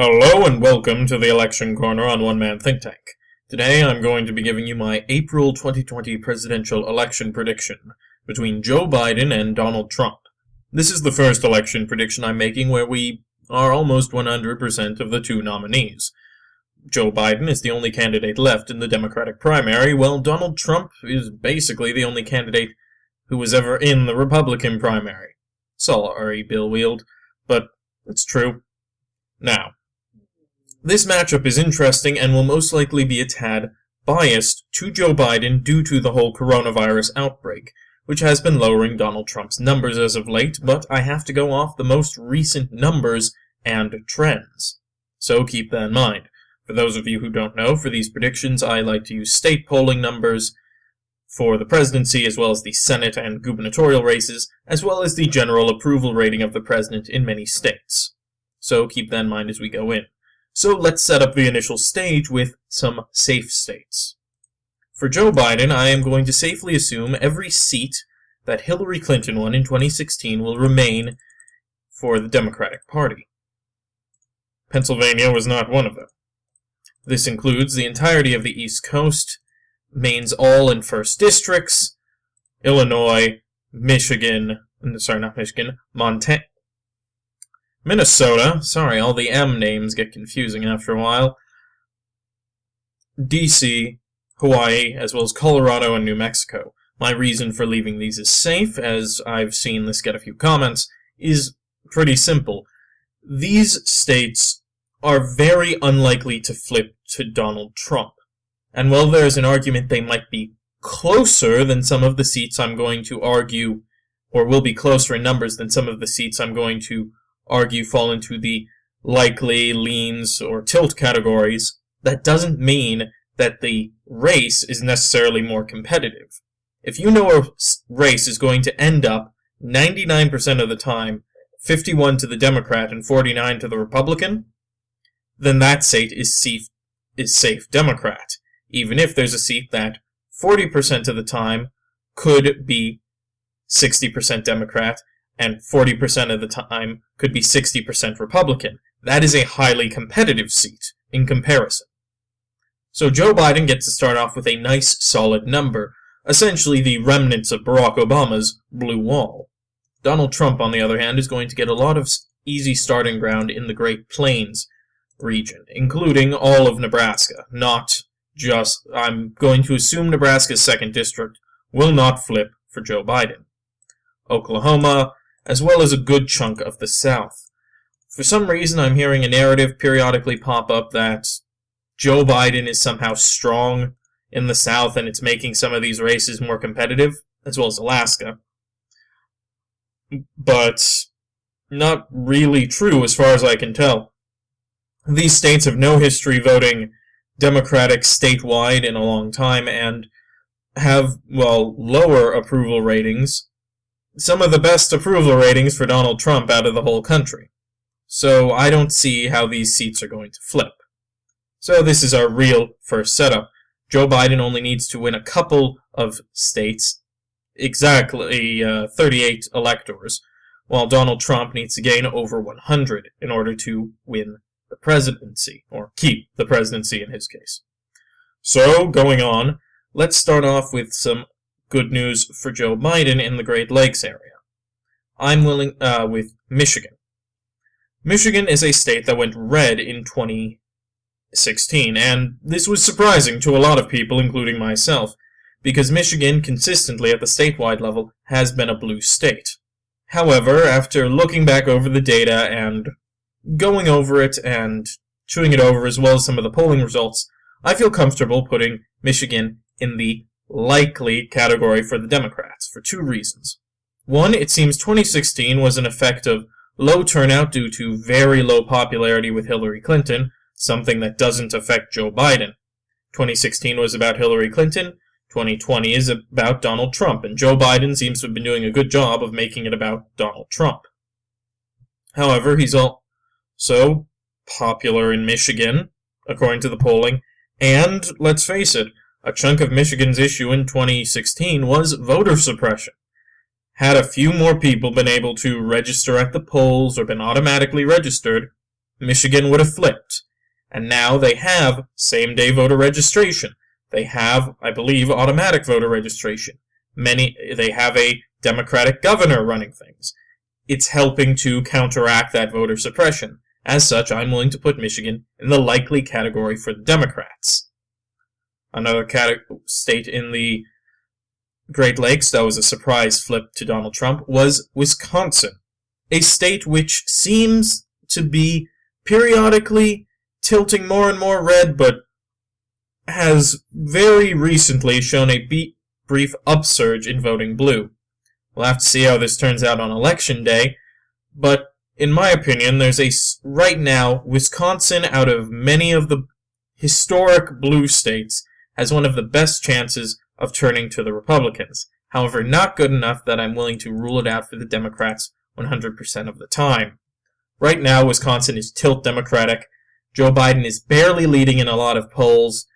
Hello and welcome to the Election Corner on One Man Think Tank. Today I'm going to be giving you my April 2020 presidential election prediction between Joe Biden and Donald Trump. This is the first election prediction I'm making where we are almost 100% of the two nominees. Joe Biden is the only candidate left in the Democratic primary, while Donald Trump is basically the only candidate who was ever in the Republican primary. Sorry, Bill Wield, but it's true. Now, this matchup is interesting and will most likely be a tad biased to Joe Biden due to the whole coronavirus outbreak, which has been lowering Donald Trump's numbers as of late, but I have to go off the most recent numbers and trends. So keep that in mind. For those of you who don't know, for these predictions I like to use state polling numbers for the presidency as well as the Senate and gubernatorial races, as well as the general approval rating of the president in many states. So keep that in mind as we go in. So let's set up the initial stage with some safe states. For Joe Biden, I am going to safely assume every seat that Hillary Clinton won in 2016 will remain for the Democratic Party. Pennsylvania was not one of them. This includes the entirety of the East Coast, Maine's all and first districts, Illinois, Minnesota, sorry, all the M names get confusing after a while, D.C., Hawaii, as well as Colorado and New Mexico. My reason for leaving these as safe, as I've seen this get a few comments, is pretty simple. These states are very unlikely to flip to Donald Trump. And while there's an argument they might be closer than some of the seats I'm going to argue, or will be closer in numbers than some of the seats I'm going to argue fall into the likely, leans, or tilt categories, that doesn't mean that the race is necessarily more competitive. If you know a race is going to end up 99% of the time 51 to the Democrat and 49 to the Republican, then that seat is safe Democrat, even if there's a seat that 40% of the time could be 60% Democrat and 40% of the time could be 60% Republican. That is a highly competitive seat in comparison. So Joe Biden gets to start off with a nice solid number, essentially the remnants of Barack Obama's blue wall. Donald Trump, on the other hand, is going to get a lot of easy starting ground in the Great Plains region, including all of Nebraska. I'm going to assume Nebraska's 2nd district will not flip for Joe Biden. Oklahoma, as well as a good chunk of the South. For some reason, I'm hearing a narrative periodically pop up that Joe Biden is somehow strong in the South and it's making some of these races more competitive, as well as Alaska. But not really true as far as I can tell. These states have no history voting Democratic statewide in a long time and have, lower approval ratings. Some of the best approval ratings for Donald Trump out of the whole country. So I don't see how these seats are going to flip. So this is our real first setup. Joe Biden only needs to win a couple of states, exactly 38 electors, while Donald Trump needs to gain over 100 in order to win the presidency, or keep the presidency in his case. So, going on, let's start off with some good news for Joe Biden in the Great Lakes area. I'm with Michigan. Michigan is a state that went red in 2016, and this was surprising to a lot of people, including myself, because Michigan, consistently at the statewide level, has been a blue state. However, after looking back over the data and going over it and chewing it over, as well as some of the polling results, I feel comfortable putting Michigan in the likely category for the Democrats, for two reasons. One, it seems 2016 was an effect of low turnout due to very low popularity with Hillary Clinton, something that doesn't affect Joe Biden. 2016 was about Hillary Clinton, 2020 is about Donald Trump, and Joe Biden seems to have been doing a good job of making it about Donald Trump. However, he's also popular in Michigan, according to the polling, and, let's face it, a chunk of Michigan's issue in 2016 was voter suppression. Had a few more people been able to register at the polls or been automatically registered, Michigan would have flipped. And now they have same-day voter registration. They have, I believe, automatic voter registration. They have a Democratic governor running things. It's helping to counteract that voter suppression. As such, I'm willing to put Michigan in the likely category for the Democrats. Another state in the Great Lakes that was a surprise flip to Donald Trump was Wisconsin, a state which seems to be periodically tilting more and more red, but has very recently shown a brief upsurge in voting blue. We'll have to see how this turns out on Election Day, but in my opinion, right now, Wisconsin, out of many of the historic blue states, has one of the best chances of turning to the Republicans. However, not good enough that I'm willing to rule it out for the Democrats 100% of the time. Right now, Wisconsin is tilt Democratic. Joe Biden is barely leading in a lot of polls.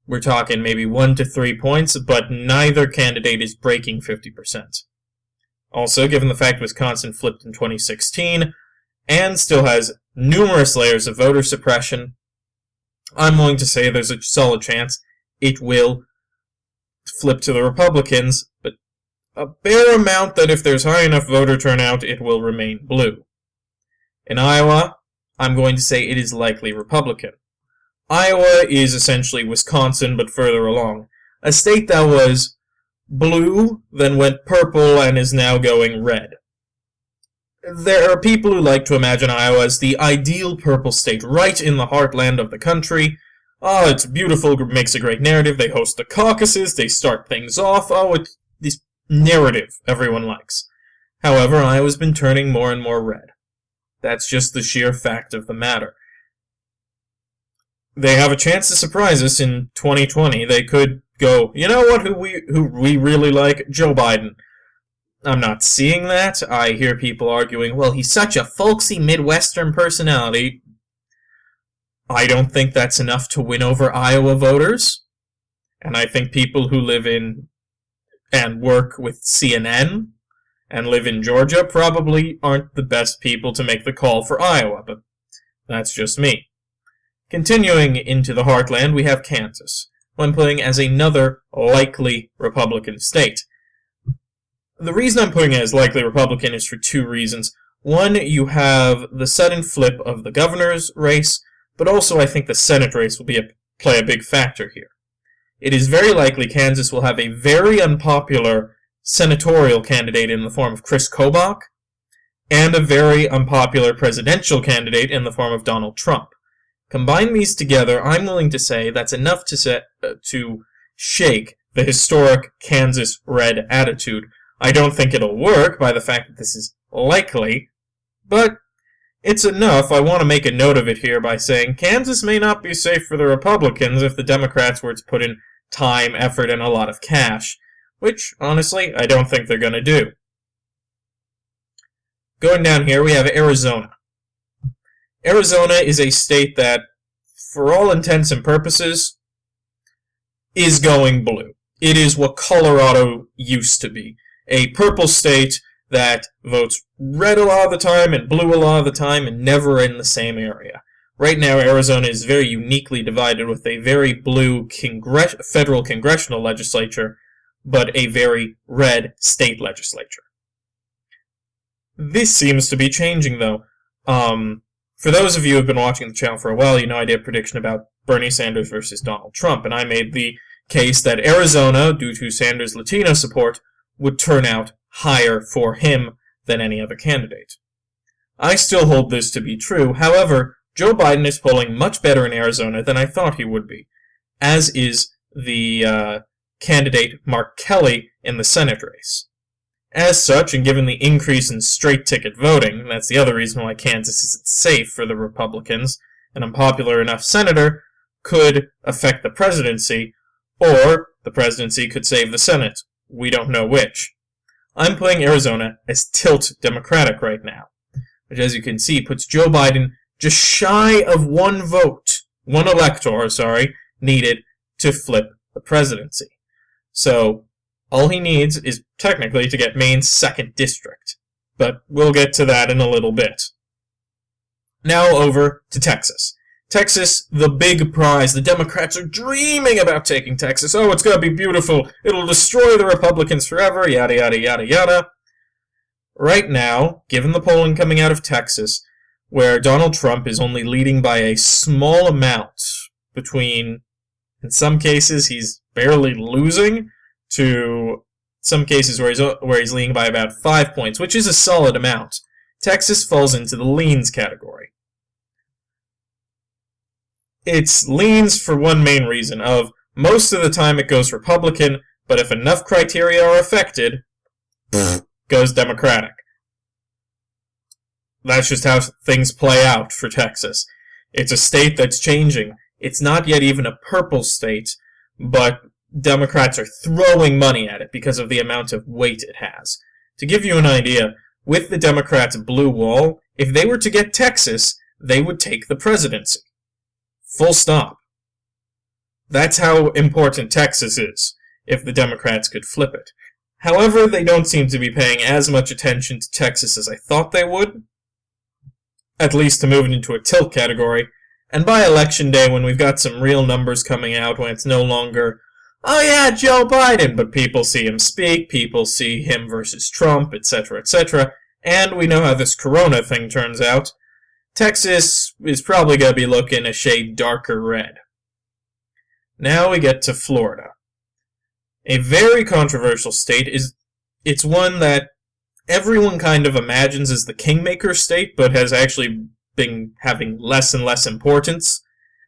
We're talking maybe 1 to 3 points, but neither candidate is breaking 50%. Also, given the fact Wisconsin flipped in 2016 and still has numerous layers of voter suppression, I'm willing to say there's a solid chance it will flip to the Republicans, but a bare amount that if there's high enough voter turnout, it will remain blue. In Iowa, I'm going to say it is likely Republican. Iowa is essentially Wisconsin, but further along. A state that was blue, then went purple, and is now going red. There are people who like to imagine Iowa as the ideal purple state, right in the heartland of the country. Oh, it's beautiful, makes a great narrative, they host the caucuses, they start things off, it's this narrative everyone likes. However, Iowa's been turning more and more red. That's just the sheer fact of the matter. They have a chance to surprise us in 2020. They could go, you know what, who we really like? Joe Biden. I'm not seeing that. I hear people arguing, well, he's such a folksy Midwestern personality. I don't think that's enough to win over Iowa voters. And I think people who live in and work with CNN and live in Georgia probably aren't the best people to make the call for Iowa, but that's just me. Continuing into the heartland, we have Kansas, when playing as another likely Republican state. The reason I'm putting it as likely Republican is for two reasons. One, you have the sudden flip of the governor's race, but also I think the Senate race will play a big factor here. It is very likely Kansas will have a very unpopular senatorial candidate in the form of Chris Kobach, and a very unpopular presidential candidate in the form of Donald Trump. Combine these together, I'm willing to say that's enough to shake the historic Kansas red attitude. I don't think it'll work by the fact that this is likely, but it's enough. I want to make a note of it here by saying Kansas may not be safe for the Republicans if the Democrats were to put in time, effort, and a lot of cash, which, honestly, I don't think they're going to do. Going down here, we have Arizona. Arizona is a state that, for all intents and purposes, is going blue. It is what Colorado used to be. A purple state that votes red a lot of the time and blue a lot of the time and never in the same area. Right now, Arizona is very uniquely divided with a very blue federal congressional legislature, but a very red state legislature. This seems to be changing, though. For those of you who have been watching the channel for a while, you know I did a prediction about Bernie Sanders versus Donald Trump, and I made the case that Arizona, due to Sanders' Latino support, would turn out higher for him than any other candidate. I still hold this to be true. However, Joe Biden is polling much better in Arizona than I thought he would be, as is the candidate Mark Kelly in the Senate race. As such, and given the increase in straight-ticket voting, that's the other reason why Kansas isn't safe for the Republicans, an unpopular enough senator could affect the presidency, or the presidency could save the Senate. We don't know which. I'm playing Arizona as tilt Democratic right now, which, as you can see, puts Joe Biden just shy of one elector, needed to flip the presidency. So, all he needs is technically to get Maine's 2nd district, but we'll get to that in a little bit. Now over to Texas. Texas, the big prize. The Democrats are dreaming about taking Texas. Oh, it's going to be beautiful. It'll destroy the Republicans forever, yada, yada, yada, yada. Right now, given the polling coming out of Texas, where Donald Trump is only leading by a small amount between, in some cases, he's barely losing, to some cases where he's leading by about 5 points, which is a solid amount. Texas falls into the leans category. It's leans for one main reason of most of the time it goes Republican, but if enough criteria are affected, goes Democratic. That's just how things play out for Texas. It's a state that's changing. It's not yet even a purple state, but Democrats are throwing money at it because of the amount of weight it has. To give you an idea, with the Democrats' blue wall, if they were to get Texas, they would take the presidency. Full stop. That's how important Texas is, if the Democrats could flip it. However, they don't seem to be paying as much attention to Texas as I thought they would, at least to move it into a tilt category, and by Election Day, when we've got some real numbers coming out, when it's no longer, oh yeah, Joe Biden, but people see him speak, people see him versus Trump, etc., etc., and we know how this corona thing turns out, Texas is probably going to be looking a shade darker red. Now we get to Florida. A very controversial state. It's one that everyone kind of imagines as the kingmaker state, but has actually been having less and less importance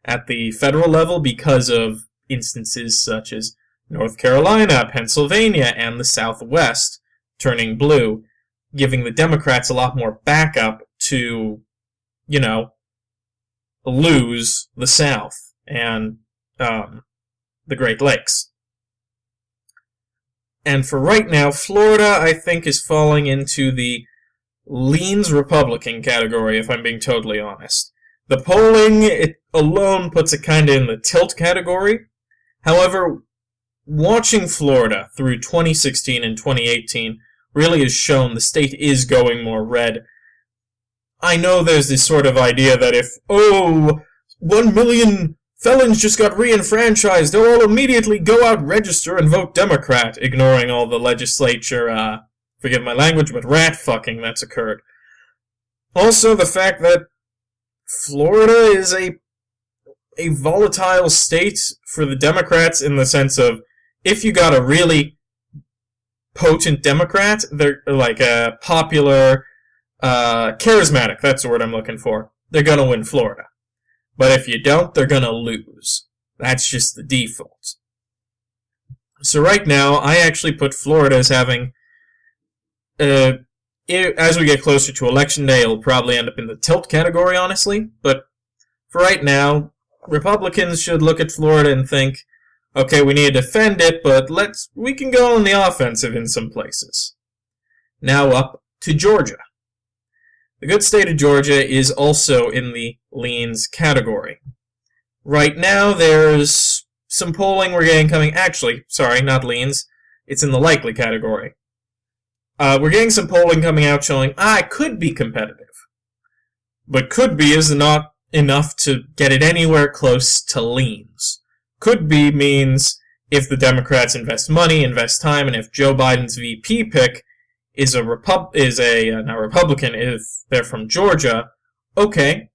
at the federal level because of instances such as North Carolina, Pennsylvania, and the Southwest turning blue, giving the Democrats a lot more backup to, lose the South and the Great Lakes. And for right now, Florida, I think, is falling into the leans Republican category, if I'm being totally honest. The polling it alone puts it kind of in the tilt category. However, watching Florida through 2016 and 2018 really has shown the state is going more red. I know there's this sort of idea that if, 1 million felons just got re-enfranchised, they'll all immediately go out, register, and vote Democrat, ignoring all the legislature, forgive my language, but rat-fucking that's occurred. Also, the fact that Florida is a volatile state for the Democrats in the sense of, if you got a really potent Democrat, they're like a popular, charismatic, that's the word I'm looking for, they're gonna win Florida. But if you don't, they're going to lose. That's just the default. So right now, I actually put Florida as having, as we get closer to Election Day, it'll probably end up in the tilt category, honestly. But for right now, Republicans should look at Florida and think, okay, we need to defend it, but we can go on the offensive in some places. Now up to Georgia. The good state of Georgia is also in the leans category. Right now, there's some polling we're getting coming... Actually, sorry, not leans. It's in the likely category. We're getting some polling coming out showing, it could be competitive. But could be is not enough to get it anywhere close to leans. Could be means if the Democrats invest money, invest time, and if Joe Biden's VP pick is not Republican, if they're from Georgia, okay,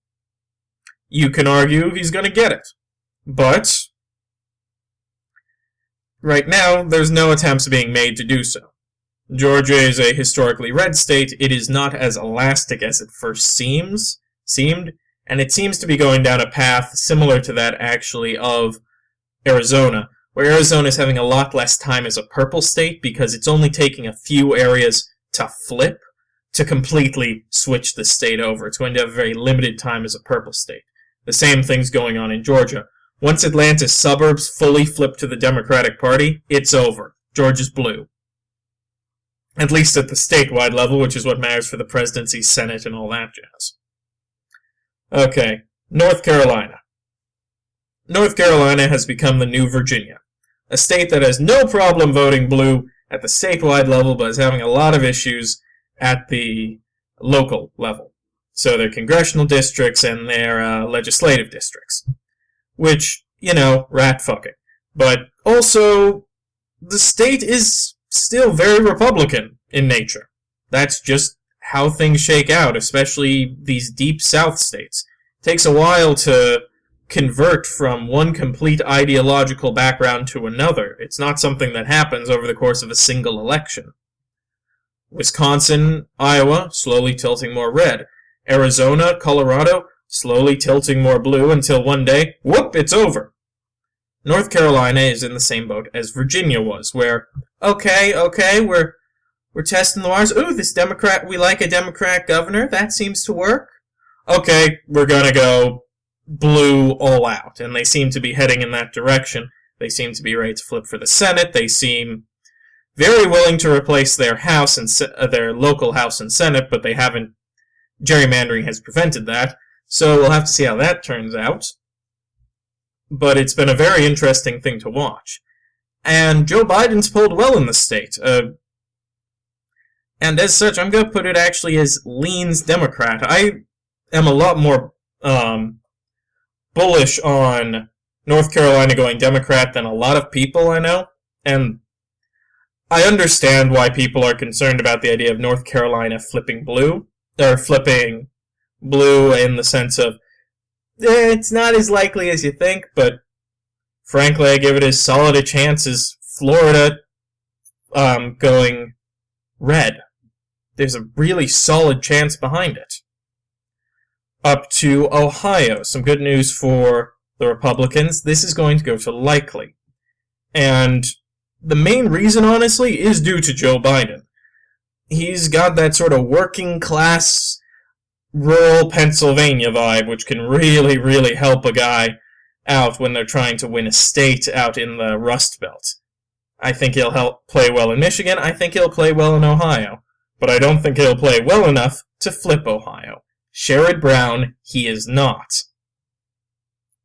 you can argue he's going to get it. But right now, there's no attempts being made to do so. Georgia is a historically red state. It is not as elastic as it first seemed, and it seems to be going down a path similar to that, actually, of Arizona, where Arizona is having a lot less time as a purple state because it's only taking a few areas to flip to completely switch the state over. It's going to have a very limited time as a purple state. The same thing's going on in Georgia. Once Atlanta's suburbs fully flip to the Democratic Party, it's over. Georgia's blue. At least at the statewide level, which is what matters for the presidency, Senate, and all that jazz. Okay, North Carolina. North Carolina has become the new Virginia, a state that has no problem voting blue at the statewide level, but is having a lot of issues at the local level. So their congressional districts and their legislative districts. Which, rat fucking. But also, the state is still very Republican in nature. That's just how things shake out, especially these deep South states. It takes a while to convert from one complete ideological background to another. It's not something that happens over the course of a single election. Wisconsin, Iowa, slowly tilting more red. Arizona, Colorado, slowly tilting more blue until one day, whoop, it's over. North Carolina is in the same boat as Virginia was, where, okay, we're testing the waters. Ooh, we like a Democrat governor. That seems to work. Okay, we're gonna go blue all out. And they seem to be heading in that direction. They seem to be ready to flip for the Senate. They seem very willing to replace their house and their local House and Senate, but they haven't. Gerrymandering has prevented that. So we'll have to see how that turns out. But it's been a very interesting thing to watch. And Joe Biden's pulled well in the state. And as such, I'm going to put it actually as leans Democrat. I am a lot more bullish on North Carolina going Democrat than a lot of people I know. And I understand why people are concerned about the idea of North Carolina flipping blue. Or flipping blue in the sense of, it's not as likely as you think, but frankly, I give it as solid a chance as Florida going red. There's a really solid chance behind it. Up to Ohio. Some good news for the Republicans. This is going to go to likely. And the main reason, honestly, is due to Joe Biden. He's got that sort of working class, rural Pennsylvania vibe, which can really, really help a guy out when they're trying to win a state out in the Rust Belt. I think he'll play well in Michigan. I think he'll play well in Ohio. But I don't think he'll play well enough to flip Ohio. Sherrod Brown, he is not.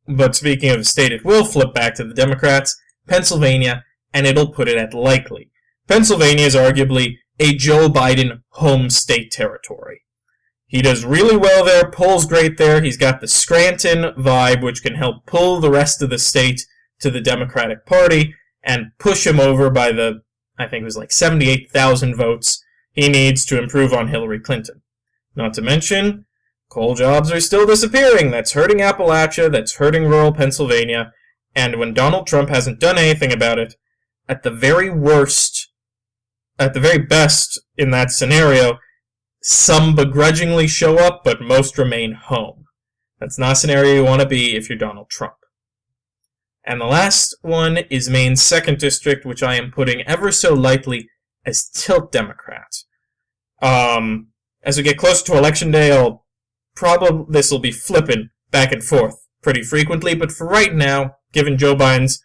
But speaking of a state it will flip back to the Democrats, Pennsylvania, and it'll put it at likely. Pennsylvania is arguably a Joe Biden home state territory. He does really well there, pulls great there. He's got the Scranton vibe, which can help pull the rest of the state to the Democratic Party and push him over by the, I think it was like 78,000 votes he needs to improve on Hillary Clinton. Not to mention, coal jobs are still disappearing. That's hurting Appalachia, that's hurting rural Pennsylvania, and when Donald Trump hasn't done anything about it, at the very best in that scenario, some begrudgingly show up, but most remain home. That's not a scenario you want to be if you're Donald Trump. And the last one is Maine's 2nd District, which I am putting ever so lightly as tilt Democrat. As we get closer to Election Day, this will be flipping back and forth pretty frequently, but for right now, given Joe Biden's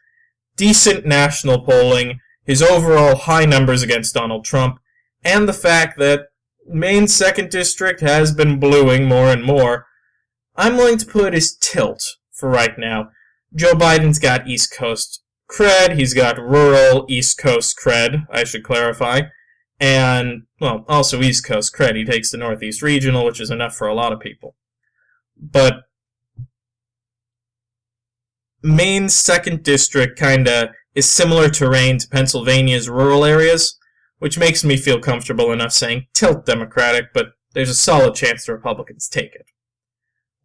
decent national polling, his overall high numbers against Donald Trump, and the fact that Maine's 2nd District has been bluing more and more, I'm willing to put his tilt for right now. Joe Biden's got East Coast cred, he's got rural East Coast cred, I should clarify, and, well, also East Coast cred. He takes the Northeast Regional, which is enough for a lot of people. But Maine's 2nd District kinda is similar terrain to Pennsylvania's rural areas, which makes me feel comfortable enough saying tilt Democratic, but there's a solid chance the Republicans take it.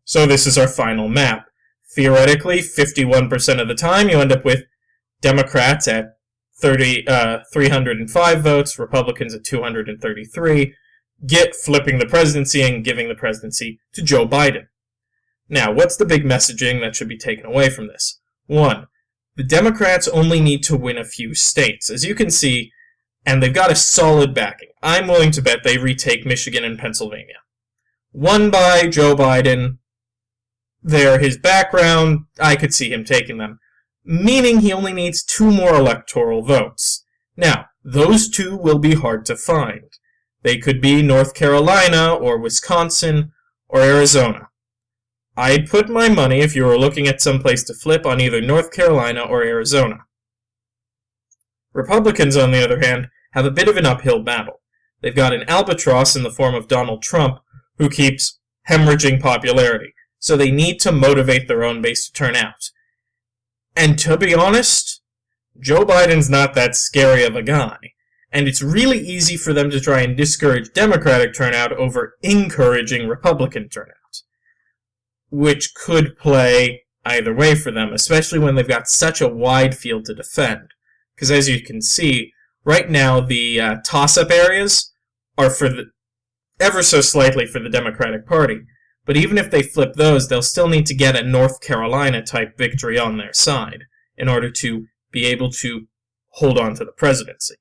So this is our final map. Theoretically, 51% of the time you end up with Democrats at 305 votes, Republicans at 233, flipping the presidency and giving the presidency to Joe Biden. Now, what's the big messaging that should be taken away from this? 1. The Democrats only need to win a few states. As you can see, and they've got a solid backing. I'm willing to bet they retake Michigan and Pennsylvania. Won by Joe Biden. His background, I could see him taking them. Meaning he only needs 2 more electoral votes. Now, those 2 will be hard to find. They could be North Carolina, or Wisconsin, or Arizona. I'd put my money, if you were looking at some place to flip, on either North Carolina or Arizona. Republicans, on the other hand, have a bit of an uphill battle. They've got an albatross in the form of Donald Trump, who keeps hemorrhaging popularity. So they need to motivate their own base to turn out. And to be honest, Joe Biden's not that scary of a guy. And it's really easy for them to try and discourage Democratic turnout over encouraging Republican turnout, which could play either way for them, especially when they've got such a wide field to defend. Because as you can see, right now the toss-up areas are for the ever so slightly for the Democratic Party. But even if they flip those, they'll still need to get a North Carolina-type victory on their side in order to be able to hold on to the presidency.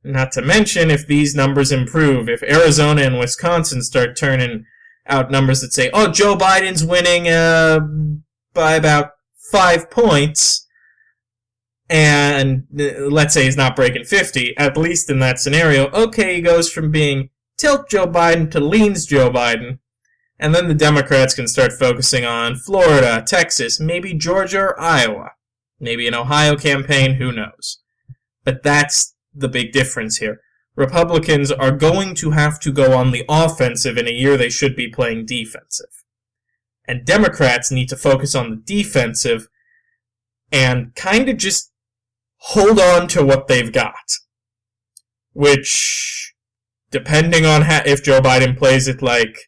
Not to mention, if these numbers improve, if Arizona and Wisconsin start turning out numbers that say, oh, Joe Biden's winning by about 5 points, and let's say he's not breaking 50, at least in that scenario, okay, he goes from being tilt Joe Biden to leans Joe Biden, and then the Democrats can start focusing on Florida, Texas, maybe Georgia or Iowa, maybe an Ohio campaign, who knows. But that's the big difference here. Republicans are going to have to go on the offensive in a year they should be playing defensive. And Democrats need to focus on the defensive and kind of just hold on to what they've got. Which, depending on if Joe Biden plays it like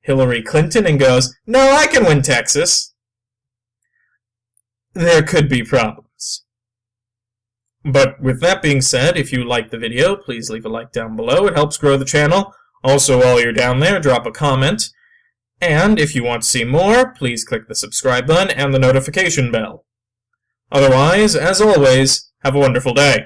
Hillary Clinton and goes, no, I can win Texas, there could be problems. But with that being said, if you liked the video, please leave a like down below. It helps grow the channel. Also, while you're down there, drop a comment. And if you want to see more, please click the subscribe button and the notification bell. Otherwise, as always, have a wonderful day.